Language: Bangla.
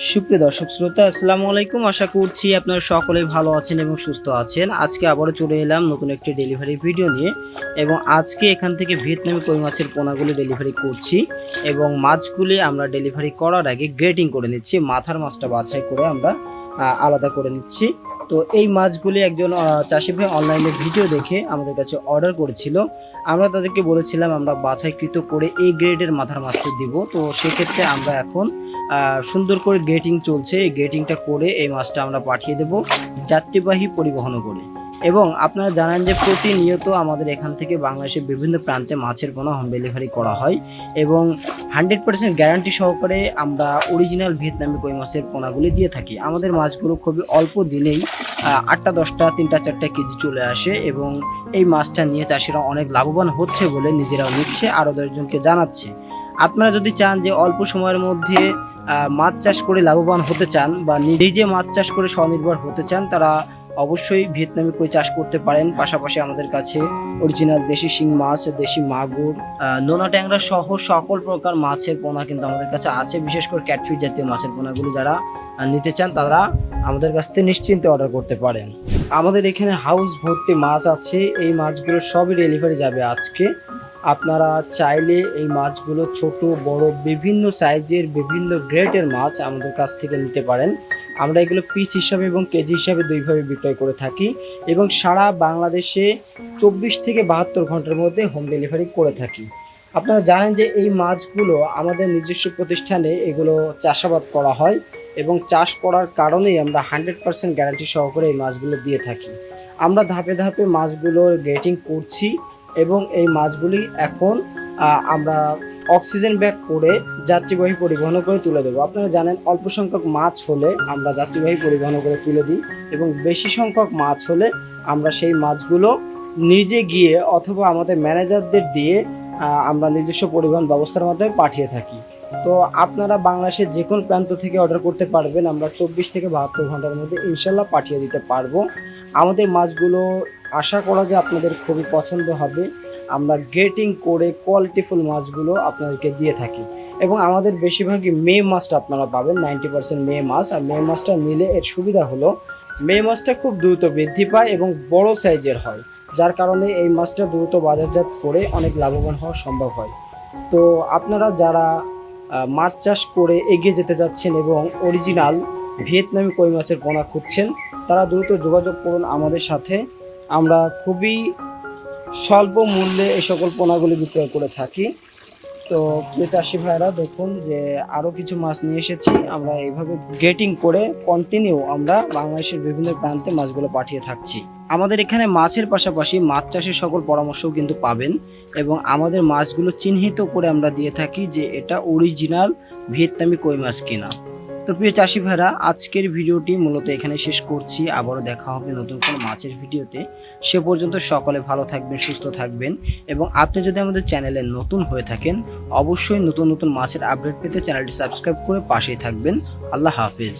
সুপ্রিয় দর্শক শ্রোতা, আসসালামু আলাইকুম। আশা করছি আপনারা সকলেই ভালো আছেন এবং সুস্থ আছেন। আজকে আবারও চলে এলাম নতুন একটি ডেলিভারি ভিডিও নিয়ে এবং আজকে এখান থেকে ভিয়েতনামি কই মাছের পোনাগুলি ডেলিভারি করছি এবং মাছগুলি আমরা ডেলিভারি করার আগে গ্রেটিং করে নিচ্ছি। মাথার মাছটা বাছাই করে আমরা আলাদা করে নিচ্ছি। তো এই মাছগুলি একজন চাষি ভাই অনলাইনে ভিডিও দেখে আমাদের কাছে অর্ডার করেছিল। আমরা তাদেরকে বলেছিলাম আমরা বাছাইকৃত করে এই গ্রেডের মাথার মাছটা দিব। তো সেক্ষেত্রে আমরা এখন সুন্দর করে গ্রেটিং চলছে, এই গ্রেটিংটা করে এই মাছটা আমরা পাঠিয়ে দেব যাত্রীবাহী পরিবহন করে। এবং আপনারা জানেন যে প্রতিনিয়ত আমাদের এখান থেকে বাংলাদেশের বিভিন্ন প্রান্তে মাছের পোনা হোম ডেলিভারি করা হয় এবং 100% গ্যারান্টি সহকারে আমরা অরিজিনাল ভিয়েতনামি কই মাছের পোনাগুলি দিয়ে থাকি। আমাদের মাছগুলো খুবই অল্প দিনেই 8টা 10টা 3টা 4টা কেজি চলে আসে এবং এই মাছটা নিয়ে চাষিরা অনেক লাভবান হচ্ছে বলে নিজেরাও নিচ্ছে, আরও 10 জনকে জানাচ্ছে। আপনারা যদি চান যে অল্প সময়ের মধ্যে মাছ চাষ করে লাভবান হতে চান বা নিজে মাছ চাষ করে স্বনির্ভর হতে চান, তারা অবশ্যই ভিয়েতনামি কই চাষ করতে পারেন। পাশাপাশি আমাদের কাছে অরিজিনাল দেশি শিং মাছ, দেশি মাগুর, নোনা ট্যাংরা সহ সকল প্রকার মাছের পোনা কিন্তু আমাদের কাছে আছে। বিশেষ করে ক্যাটফিশ জাতীয় মাছের পোনাগুলো যারা নিতে চান তারা আমাদের কাছ থেকে নিশ্চিন্তে অর্ডার করতে পারেন। আমাদের এখানে হাউস ভর্তি মাছ আছে, এই মাছগুলো সবই ডেলিভারি যাবে আজকে। আপনারা চাইলে এই মাছগুলো ছোট বড় বিভিন্ন সাইজের বিভিন্ন গ্রেডের মাছ আমাদের কাছ থেকে নিতে পারেন। আমরা এগুলো পিস হিসাবে এবং কেজি হিসাবে দুইভাবে বিক্রয় করে থাকি এবং সারা বাংলাদেশে 24 থেকে 72 ঘন্টার মধ্যে হোম ডেলিভারি করে থাকি। আপনারা জানেন যে এই মাছগুলো আমাদের নিজস্ব প্রতিষ্ঠানে এগুলো চাষাবাদ করা হয় এবং চাষ করার কারণেই আমরা 100% গ্যারান্টি সহকারে এই মাছগুলো দিয়ে থাকি। আমরা ধাপে ধাপে মাছগুলোর গ্রেটিং করছি এবং এই মাছগুলি এখন আমরা অক্সিজেন ব্যাগ করে যাত্রীবাহী পরিবহন করে তুলে দেবো। আপনারা জানেন অল্প সংখ্যক মাছ হলে আমরা যাত্রীবাহী পরিবহন করে তুলে দিই এবং বেশি সংখ্যক মাছ হলে আমরা সেই মাছগুলো নিজে গিয়ে অথবা আমাদের ম্যানেজারদের দিয়ে আমরা নিজস্ব পরিবহন ব্যবস্থার মাধ্যমে পাঠিয়ে থাকি। তো আপনারা বাংলাদেশের যে কোনো প্রান্ত থেকে অর্ডার করতে পারবেন, আমরা 24 থেকে 72 ঘন্টার মধ্যে ইনশাল্লাহ পাঠিয়ে দিতে পারবো। আমাদের মাছগুলো আশা করা যে আপনাদের খুবই পছন্দ হবে। আমরা গ্রেটিং করে কোয়ালিটিফুল মাছগুলো আপনাদেরকে দিয়ে থাকি এবং আমাদের বেশিরভাগই মে মাছটা আপনারা পাবেন, 90% মে মাছ। আর মে মাছটা নিলে এর সুবিধা হলো মে মাছটা খুব দ্রুত বৃদ্ধি পায় এবং বড় সাইজের হয়, যার কারণে এই মাছটা দ্রুত বাজারজাত করে অনেক লাভবান হওয়া সম্ভব হয়। তো আপনারা যারা মাছ চাষ করে এগিয়ে যেতে যাচ্ছেন এবং অরিজিনাল ভিয়েতনামি কই মাছের পোনা খুঁজছেন, তারা দ্রুত যোগাযোগ করুন আমাদের সাথে। আমরা খুবই স্বল্প মূল্যে এই সকল পোনাগুলি বিক্রয় করে থাকি। তো প্রিয় চাষি ভাইরা দেখুন যে আরও কিছু মাছ নিয়ে এসেছি। আমরা এইভাবে গ্রেটিং করে কন্টিনিউ আমরা বাংলাদেশের বিভিন্ন প্রান্তে মাছগুলো পাঠিয়ে থাকছি। আমাদের এখানে মাছের পাশাপাশি মাছ চাষের সকল পরামর্শও কিন্তু পাবেন এবং আমাদের মাছগুলো চিহ্নিত করে আমরা দিয়ে থাকি যে এটা অরিজিনাল ভিয়েতনামি কই মাছ কিনা। তো প্রিয় চাষি ভাইরা, আজকের ভিডিওটি মূলত এখানে শেষ করছি। আবারও দেখা হবে নতুন কোনো মাছের ভিডিওতে। সে পর্যন্ত সকলে ভালো থাকবেন, সুস্থ থাকবেন এবং আপনি যদি আমাদের চ্যানেলে নতুন হয়ে থাকেন অবশ্যই নতুন নতুন মাছের আপডেট পেতে চ্যানেলটি সাবস্ক্রাইব করে পাশেই থাকবেন। আল্লাহ হাফেজ।